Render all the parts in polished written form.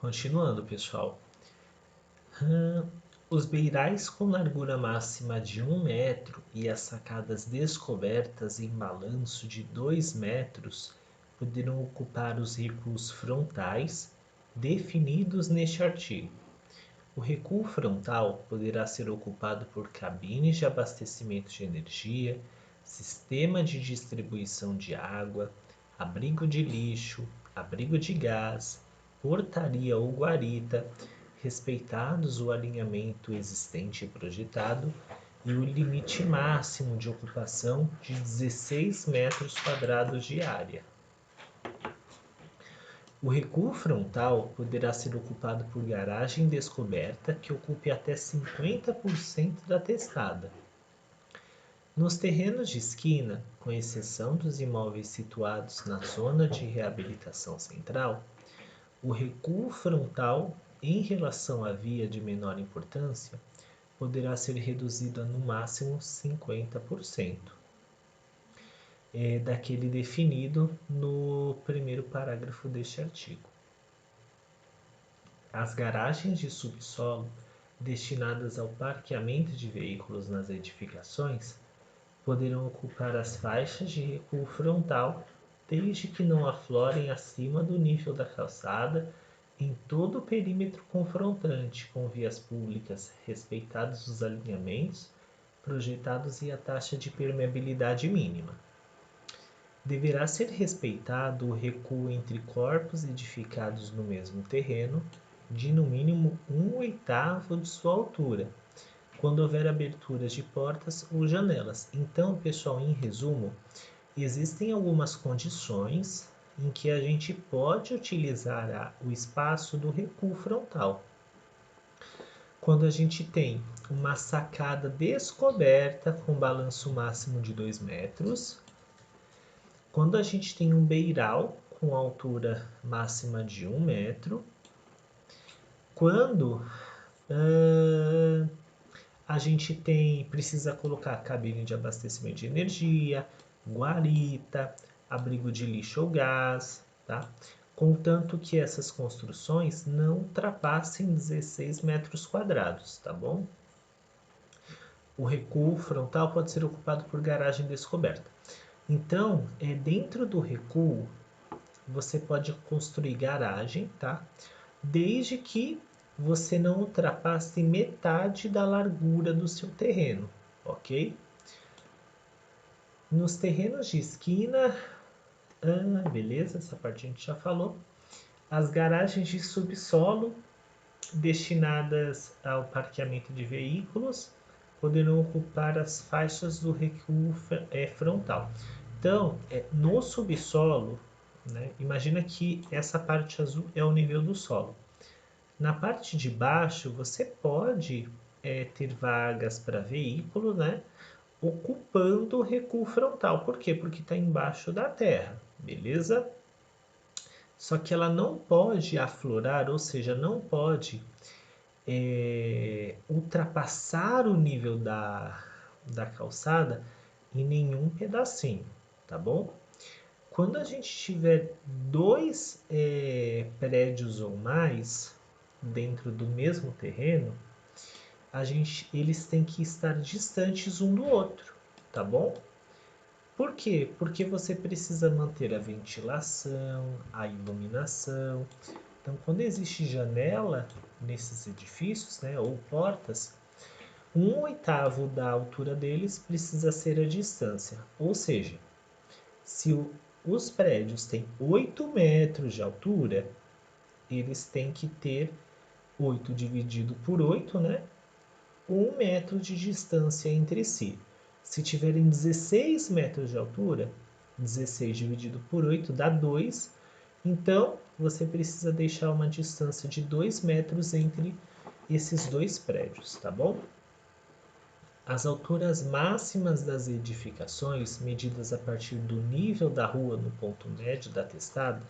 Continuando, pessoal. Os beirais com largura máxima de 1 metro e as sacadas descobertas em balanço de 2 metros poderão ocupar os recuos frontais definidos neste artigo. O recuo frontal poderá ser ocupado por cabines de abastecimento de energia, sistema de distribuição de água, abrigo de lixo, abrigo de gás, portaria ou guarita, respeitados o alinhamento existente e projetado e o limite máximo de ocupação de 16 metros quadrados de área. O recuo frontal poderá ser ocupado por garagem descoberta que ocupe até 50% da testada. Nos terrenos de esquina, com exceção dos imóveis situados na zona de reabilitação central, o recuo frontal em relação à via de menor importância poderá ser reduzido a no máximo 50%, daquele definido no primeiro parágrafo deste artigo. As garagens de subsolo destinadas ao parqueamento de veículos nas edificações poderão ocupar as faixas de recuo frontal desde que não aflorem acima do nível da calçada em todo o perímetro confrontante com vias públicas, respeitados os alinhamentos projetados e a taxa de permeabilidade mínima. Deverá ser respeitado o recuo entre corpos edificados no mesmo terreno de no mínimo 1/8 de sua altura, quando houver aberturas de portas ou janelas. Então, pessoal, em resumo, existem algumas condições em que a gente pode utilizar o espaço do recuo frontal. Quando a gente tem uma sacada descoberta com balanço máximo de 2 metros, quando a gente tem um beiral com altura máxima de 1 metro, quando a gente precisa colocar cabine de abastecimento de energia, guarita, abrigo de lixo ou gás, tá? Contanto que essas construções não ultrapassem 16 metros quadrados, tá bom? O recuo frontal pode ser ocupado por garagem descoberta. Então, dentro do recuo, você pode construir garagem, tá? Desde que você não ultrapasse metade da largura do seu terreno, ok? Nos terrenos de esquina, beleza, essa parte a gente já falou. As garagens de subsolo destinadas ao parqueamento de veículos poderão ocupar as faixas do recuo frontal. Então, no subsolo, né, imagina que essa parte azul é o nível do solo. Na parte de baixo, você pode ter vagas para veículo, né, ocupando o recuo frontal. Por quê? Porque está embaixo da terra, beleza? Só que ela não pode aflorar, ou seja, não pode ultrapassar o nível da calçada em nenhum pedacinho, tá bom? Quando a gente tiver dois prédios ou mais dentro do mesmo terreno, eles têm que estar distantes um do outro, tá bom? Por quê? Porque você precisa manter a ventilação, a iluminação. Então, quando existe janela nesses edifícios, né, ou portas, 1/8 da altura deles precisa ser a distância. Ou seja, se os prédios têm 8 metros de altura, eles têm que ter 8 dividido por 8, né? 1 metro de distância entre si. Se tiverem 16 metros de altura, 16 dividido por 8 dá 2. Então, você precisa deixar uma distância de 2 metros entre esses dois prédios, tá bom? As alturas máximas das edificações, medidas a partir do nível da rua no ponto médio da testada,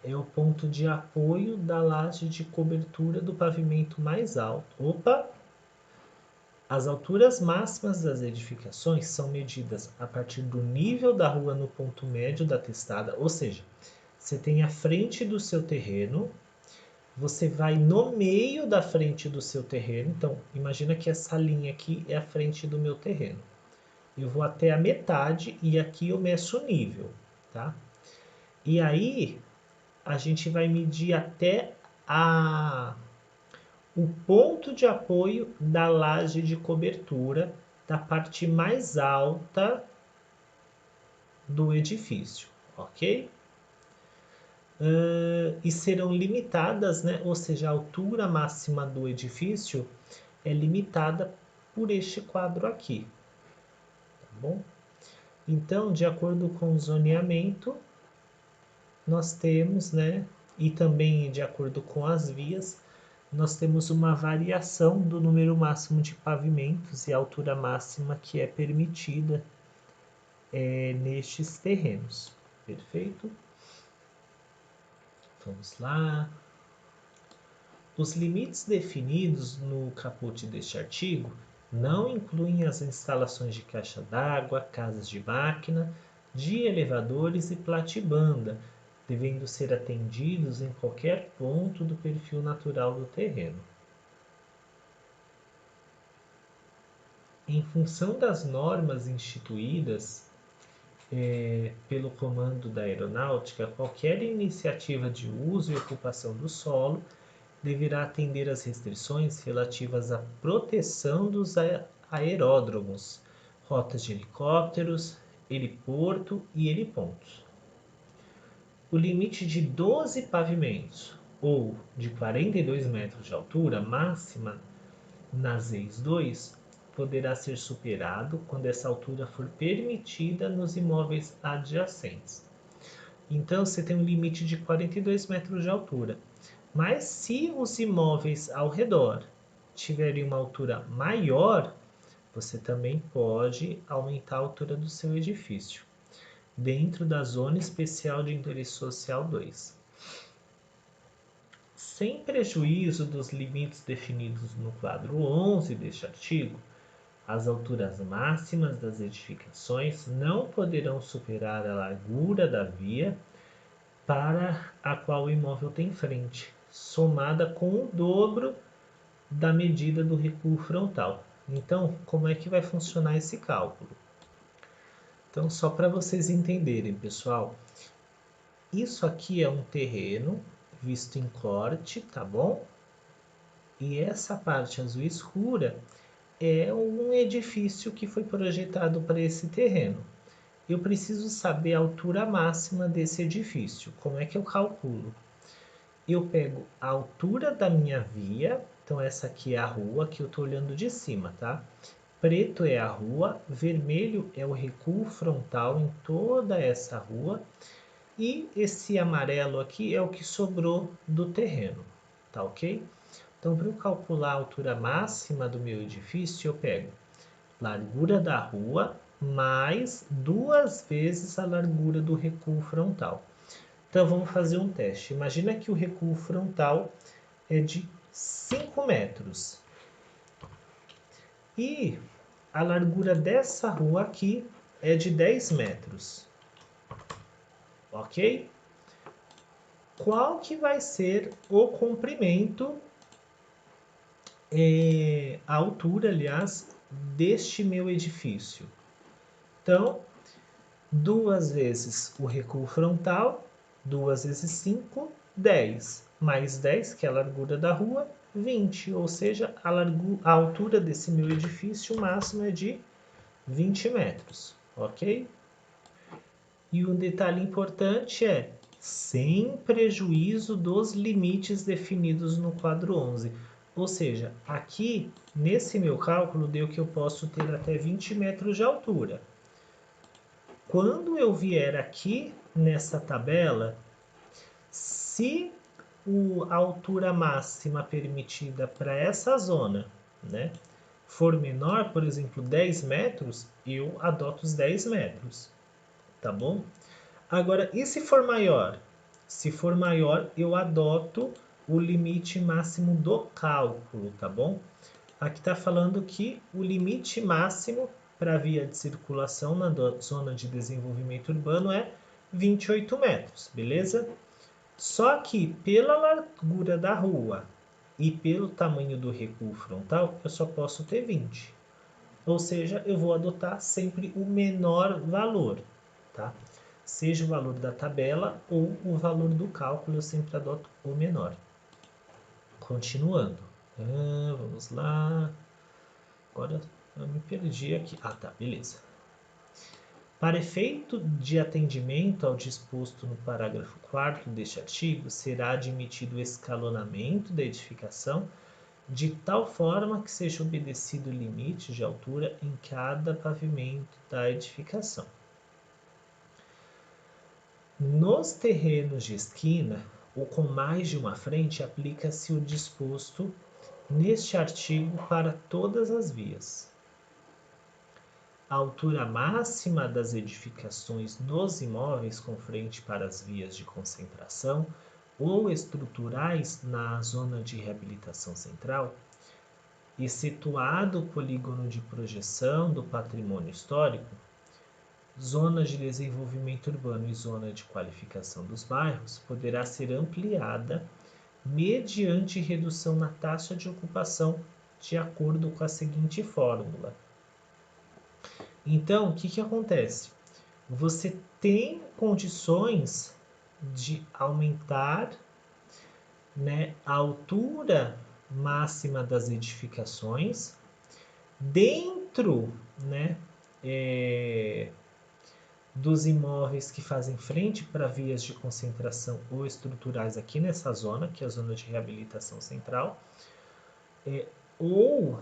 é o ponto de apoio da laje de cobertura do pavimento mais alto. As alturas máximas das edificações são medidas a partir do nível da rua no ponto médio da testada, ou seja, você tem a frente do seu terreno, você vai no meio da frente do seu terreno. Então, imagina que essa linha aqui é a frente do meu terreno. Eu vou até a metade e aqui eu meço o nível, tá? E aí, a gente vai medir até o ponto de apoio da laje de cobertura da parte mais alta do edifício, ok? E serão limitadas, né? Ou seja, a altura máxima do edifício é limitada por este quadro aqui, tá bom? Então, de acordo com o zoneamento, nós temos, né? E também de acordo com as vias, nós temos uma variação do número máximo de pavimentos e a altura máxima que é permitida nestes terrenos. Perfeito? Vamos lá. Os limites definidos no caput deste artigo não incluem as instalações de caixa d'água, casas de máquina, de elevadores e platibanda, devendo ser atendidos em qualquer ponto do perfil natural do terreno. Em função das normas instituídas pelo Comando da Aeronáutica, qualquer iniciativa de uso e ocupação do solo deverá atender às restrições relativas à proteção dos aeródromos, rotas de helicópteros, heliporto e helipontos. O limite de 12 pavimentos ou de 42 metros de altura máxima nas EIS 2 poderá ser superado quando essa altura for permitida nos imóveis adjacentes. Então, você tem um limite de 42 metros de altura. Mas se os imóveis ao redor tiverem uma altura maior, você também pode aumentar a altura do seu edifício, dentro da Zona Especial de Interesse Social 2. Sem prejuízo dos limites definidos no quadro 11 deste artigo, as alturas máximas das edificações não poderão superar a largura da via para a qual o imóvel tem frente, somada com o dobro da medida do recuo frontal. Então, como é que vai funcionar esse cálculo? Então, só para vocês entenderem, pessoal, isso aqui é um terreno visto em corte, tá bom? E essa parte azul escura é um edifício que foi projetado para esse terreno. Eu preciso saber a altura máxima desse edifício. Como é que eu calculo? Eu pego a altura da minha via, então essa aqui é a rua, que eu estou olhando de cima, tá? Preto é a rua, vermelho é o recuo frontal em toda essa rua e esse amarelo aqui é o que sobrou do terreno, tá ok? Então, para eu calcular a altura máxima do meu edifício, eu pego largura da rua mais 2 vezes a largura do recuo frontal. Então, vamos fazer um teste. Imagina que o recuo frontal é de 5 metros. E a largura dessa rua aqui é de 10 metros. Ok? Qual que vai ser o comprimento, a altura, aliás, deste meu edifício? Então, 2 vezes o recuo frontal, 2 vezes 5, 10. Mais 10, que é a largura da rua, 20. Ou seja, a altura desse meu edifício máximo é de 20 metros. Ok? E um detalhe importante é, sem prejuízo dos limites definidos no quadro 11. Ou seja, aqui, nesse meu cálculo, deu que eu posso ter até 20 metros de altura. Quando eu vier aqui nessa tabela, se a altura máxima permitida para essa zona, né, for menor, por exemplo, 10 metros, eu adoto os 10 metros, tá bom? Agora, e se for maior? Se for maior, eu adoto o limite máximo do cálculo, tá bom? Aqui está falando que o limite máximo para a via de circulação na zona de desenvolvimento urbano é 28 metros, beleza? Só que pela largura da rua e pelo tamanho do recuo frontal, eu só posso ter 20. Ou seja, eu vou adotar sempre o menor valor, tá? Seja o valor da tabela ou o valor do cálculo, eu sempre adoto o menor. Continuando. Vamos lá. Agora eu me perdi aqui. Ah, tá, beleza. Para efeito de atendimento ao disposto no parágrafo 4º deste artigo, será admitido o escalonamento da edificação de tal forma que seja obedecido o limite de altura em cada pavimento da edificação. Nos terrenos de esquina ou com mais de uma frente, aplica-se o disposto neste artigo para todas as vias. A altura máxima das edificações nos imóveis com frente para as vias de concentração ou estruturais na zona de reabilitação central, excetuado o polígono de projeção do patrimônio histórico, zona de desenvolvimento urbano e zona de qualificação dos bairros, poderá ser ampliada mediante redução na taxa de ocupação de acordo com a seguinte fórmula. Então, o que acontece? Você tem condições de aumentar, né, a altura máxima das edificações dentro, né, dos imóveis que fazem frente para vias de concentração ou estruturais aqui nessa zona, que é a zona de reabilitação central, ou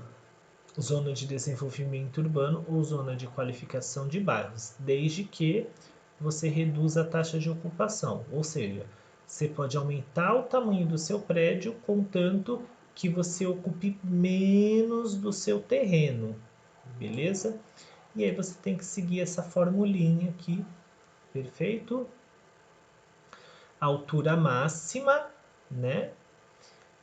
zona de desenvolvimento urbano ou zona de qualificação de bairros, desde que você reduza a taxa de ocupação, ou seja, você pode aumentar o tamanho do seu prédio contanto que você ocupe menos do seu terreno, beleza? E aí você tem que seguir essa formulinha aqui, perfeito? A altura máxima, né,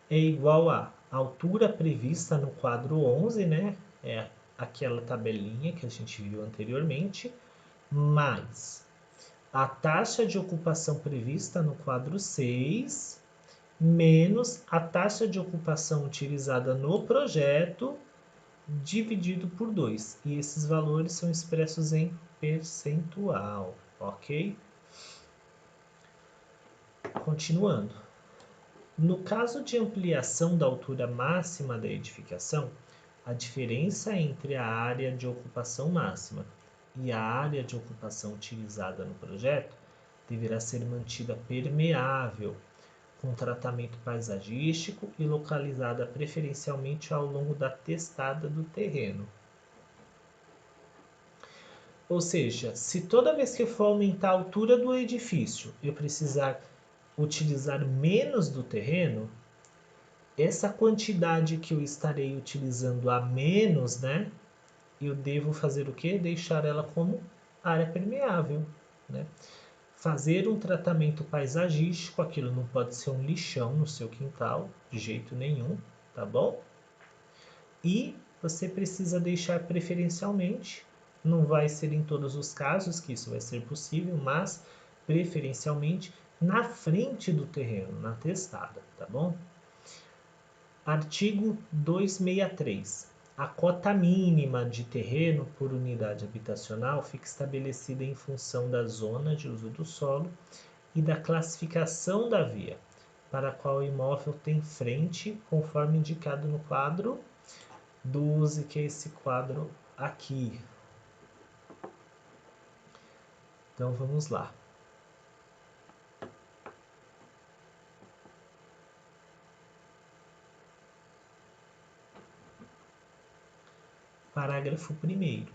é igual à altura prevista no quadro 11, né, é aquela tabelinha que a gente viu anteriormente, mais a taxa de ocupação prevista no quadro 6, menos a taxa de ocupação utilizada no projeto, dividido por 2. E esses valores são expressos em percentual, ok? Continuando. No caso de ampliação da altura máxima da edificação, a diferença entre a área de ocupação máxima e a área de ocupação utilizada no projeto deverá ser mantida permeável, com tratamento paisagístico e localizada preferencialmente ao longo da testada do terreno. Ou seja, se toda vez que eu for aumentar a altura do edifício eu precisar utilizar menos do terreno, essa quantidade que eu estarei utilizando a menos, né? Eu devo fazer o quê? Deixar ela como área permeável, né? Fazer um tratamento paisagístico, aquilo não pode ser um lixão no seu quintal, de jeito nenhum, tá bom? E você precisa deixar preferencialmente, não vai ser em todos os casos que isso vai ser possível, mas preferencialmente na frente do terreno, na testada, tá bom? Artigo 263. A cota mínima de terreno por unidade habitacional fica estabelecida em função da zona de uso do solo e da classificação da via, para a qual o imóvel tem frente, conforme indicado no quadro 12, que é esse quadro aqui. Então vamos lá. Parágrafo 1º.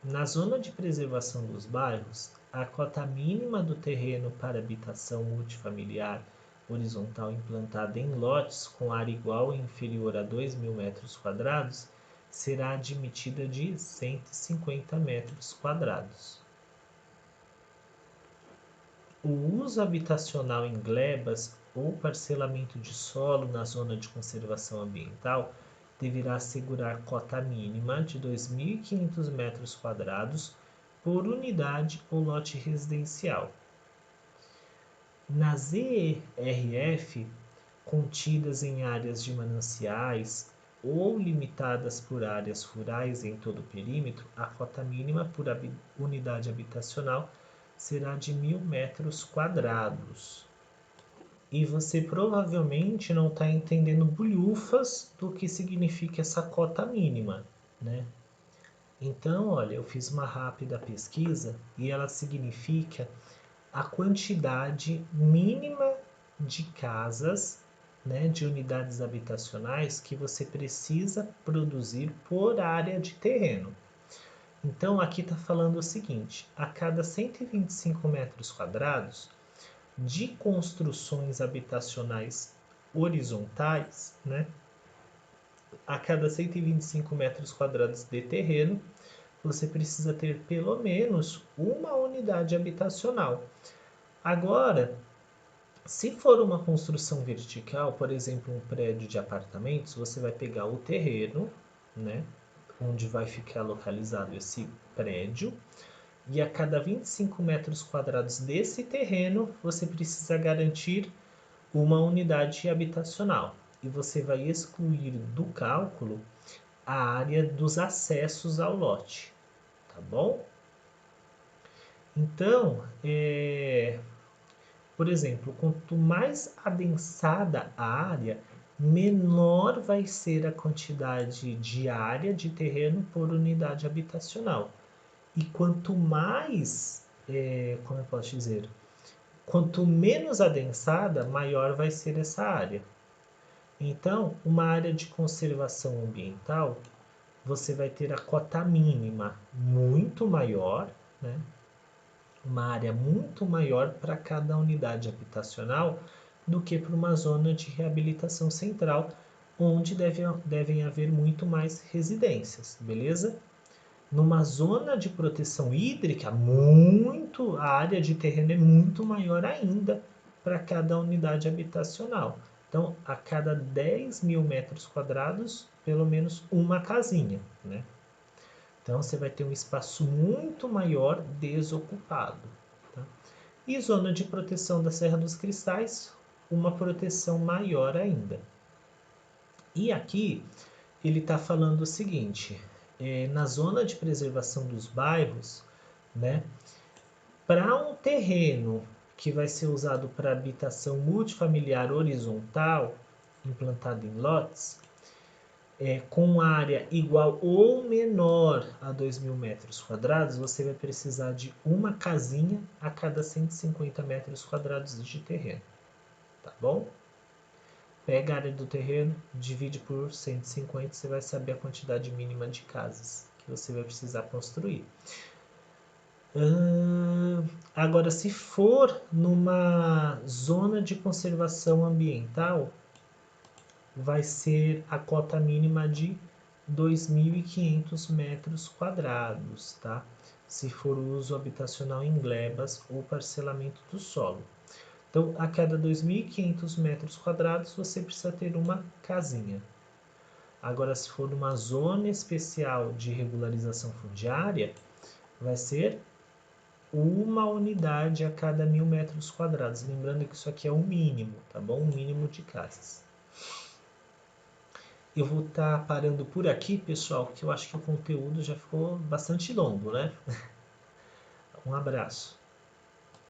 Na zona de preservação dos bairros, a cota mínima do terreno para habitação multifamiliar horizontal implantada em lotes com área igual ou inferior a 2.000 metros quadrados será admitida de 150 metros quadrados. O uso habitacional em glebas ou parcelamento de solo na zona de conservação ambiental deverá assegurar cota mínima de 2.500 metros quadrados por unidade ou lote residencial. Nas ERF, contidas em áreas de mananciais ou limitadas por áreas rurais em todo o perímetro, a cota mínima por unidade habitacional será de 1.000 metros quadrados. E você provavelmente não está entendendo bulhufas do que significa essa cota mínima, né? Então, olha, eu fiz uma rápida pesquisa e ela significa a quantidade mínima de casas, né, de unidades habitacionais que você precisa produzir por área de terreno. Então, aqui está falando o seguinte: a cada 125 metros quadrados de construções habitacionais horizontais, né, a cada 125 metros quadrados de terreno, você precisa ter pelo menos uma unidade habitacional. Agora, se for uma construção vertical, por exemplo, um prédio de apartamentos, você vai pegar o terreno, né, onde vai ficar localizado esse prédio, e a cada 25 metros quadrados desse terreno, você precisa garantir uma unidade habitacional. E você vai excluir do cálculo a área dos acessos ao lote, tá bom? Então, por exemplo, quanto mais adensada a área, menor vai ser a quantidade de área de terreno por unidade habitacional. E quanto mais, como eu posso dizer, quanto menos adensada, maior vai ser essa área. Então, uma área de conservação ambiental, você vai ter a cota mínima muito maior, né? Uma área muito maior para cada unidade habitacional do que para uma zona de reabilitação central, onde devem haver muito mais residências, beleza? Numa zona de proteção hídrica, a área de terreno é muito maior ainda para cada unidade habitacional. Então, a cada 10.000 metros quadrados, pelo menos uma casinha, né? Então, você vai ter um espaço muito maior desocupado. Tá? E zona de proteção da Serra dos Cristais, uma proteção maior ainda. E aqui, ele está falando o seguinte, na zona de preservação dos bairros, né, para um terreno que vai ser usado para habitação multifamiliar horizontal, implantado em lotes, com área igual ou menor a 2.000 metros quadrados, você vai precisar de uma casinha a cada 150 metros quadrados de terreno, tá bom? Pega a área do terreno, divide por 150, você vai saber a quantidade mínima de casas que você vai precisar construir. Agora, se for numa zona de conservação ambiental, vai ser a cota mínima de 2.500 metros quadrados, tá? Se for uso habitacional em glebas ou parcelamento do solo. Então, a cada 2.500 metros quadrados, você precisa ter uma casinha. Agora, se for numa zona especial de regularização fundiária, vai ser uma unidade a cada 1.000 metros quadrados. Lembrando que isso aqui é o mínimo, tá bom? O mínimo de casas. Eu vou estar parando por aqui, pessoal, que eu acho que o conteúdo já ficou bastante longo, né? Um abraço.